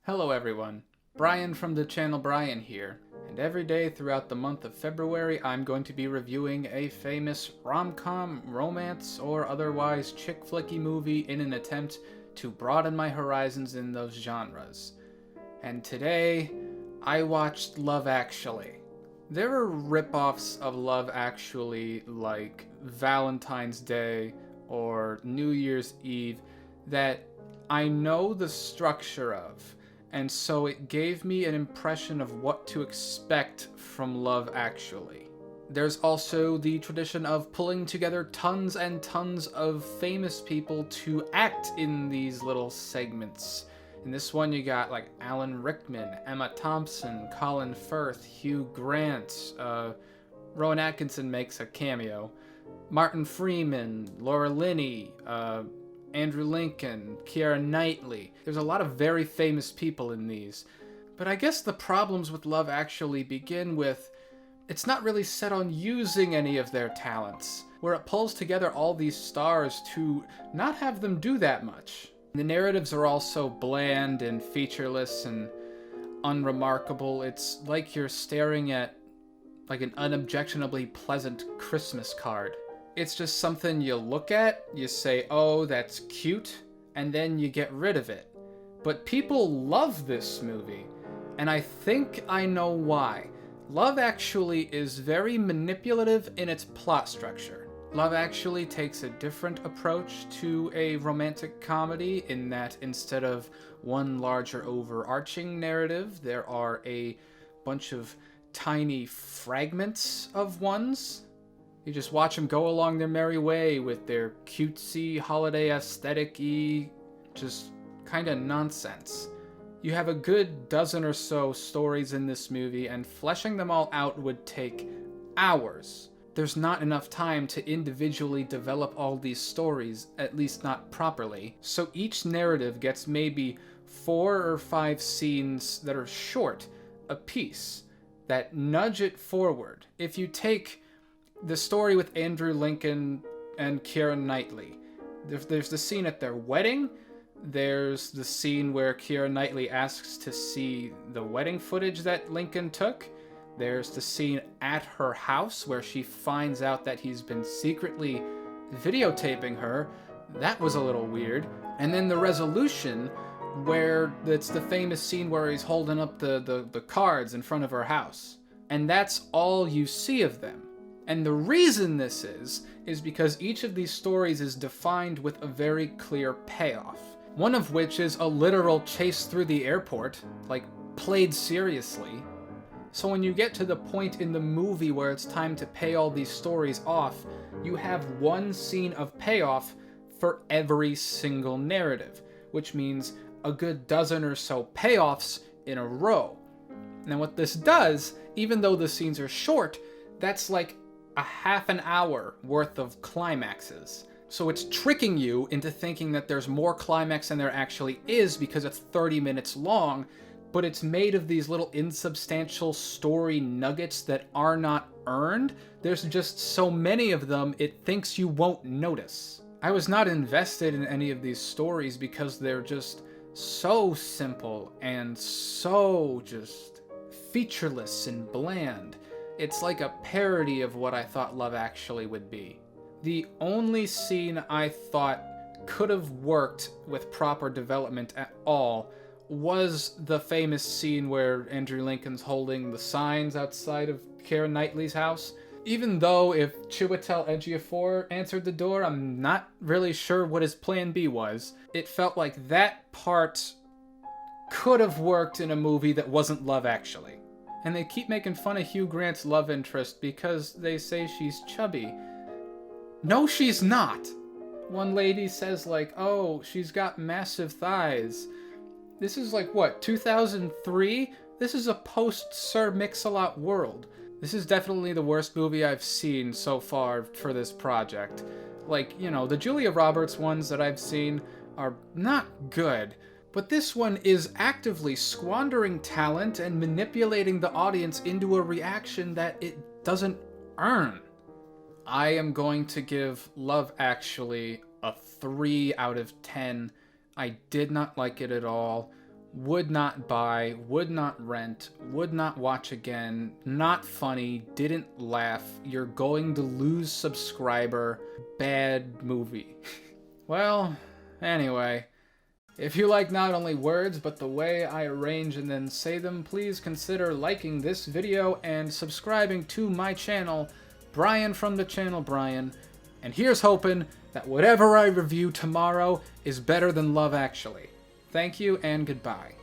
Hello everyone, Brian from the channel Brian here, and every day throughout the month of February I'm going to be reviewing a famous rom-com, romance, or otherwise chick flicky movie in an attempt to broaden my horizons in those genres. And today, I watched Love Actually. There are rip-offs of Love Actually like Valentine's Day or New Year's Eve that I know the structure of, and so it gave me an impression of what to expect from Love Actually. There's also the tradition of pulling together tons and tons of famous people to act in these little segments. In this one you got like Alan Rickman, Emma Thompson, Colin Firth, Hugh Grant, Rowan Atkinson makes a cameo, Martin Freeman, Laura Linney, Andrew Lincoln, Keira Knightley. There's a lot of very famous people in these. But I guess the problems with Love Actually begin with it's not really set on using any of their talents, where it pulls together all these stars to not have them do that much. The narratives are also bland and featureless and unremarkable. It's like you're staring at like an unobjectionably pleasant Christmas card. It's just something you look at, you say, oh, that's cute, and then you get rid of it. But people love this movie, and I think I know why. Love Actually is very manipulative in its plot structure. Love Actually takes a different approach to a romantic comedy in that instead of one larger overarching narrative, there are a bunch of tiny fragments of ones. You just watch them go along their merry way with their cutesy, holiday aesthetic-y, just kind of nonsense. You have a good dozen or so stories in this movie, and fleshing them all out would take hours. There's not enough time to individually develop all these stories, at least not properly, so each narrative gets maybe 4 or 5 scenes that are short a piece, that nudge it forward. If you take the story with Andrew Lincoln and Keira Knightley, there's the scene at their wedding, there's the scene where Keira Knightley asks to see the wedding footage that Lincoln took, there's the scene at her house where she finds out that he's been secretly videotaping her. That was a little weird. And then the resolution where it's the famous scene where he's holding up the cards in front of her house. And that's all you see of them. And the reason this is because each of these stories is defined with a very clear payoff. One of which is a literal chase through the airport, like played seriously. So when you get to the point in the movie where it's time to pay all these stories off, you have one scene of payoff for every single narrative, which means a good dozen or so payoffs in a row. Now what this does, even though the scenes are short, that's like a half an hour worth of climaxes. So it's tricking you into thinking that there's more climax than there actually is because it's 30 minutes long, but it's made of these little insubstantial story nuggets that are not earned. There's just so many of them, it thinks you won't notice. I was not invested in any of these stories because they're just so simple and so just featureless and bland. It's like a parody of what I thought Love Actually would be. The only scene I thought could have worked with proper development at all was the famous scene where Andrew Lincoln's holding the signs outside of Keira Knightley's house. Even though if Chiwetel Ejiofor answered the door, I'm not really sure what his plan B was. It felt like that part could have worked in a movie that wasn't Love Actually. And they keep making fun of Hugh Grant's love interest because they say she's chubby. No, she's not! One lady says like, oh, she's got massive thighs. This is like, what, 2003? This is a post-Sir Mix-a-Lot world. This is definitely the worst movie I've seen so far for this project. Like, you know, the Julia Roberts ones that I've seen are not good. But this one is actively squandering talent and manipulating the audience into a reaction that it doesn't earn. I am going to give Love Actually a 3 out of 10. I did not like it at all. would not buy, would not rent, would not watch again, not funny, didn't laugh, you're going to lose subscriber, bad movie. Well, anyway, if you like not only words but the way I arrange and then say them, please consider liking this video and subscribing to my channel, Brian from the channel Brian, and here's hoping that whatever I review tomorrow is better than Love Actually. Thank you and goodbye.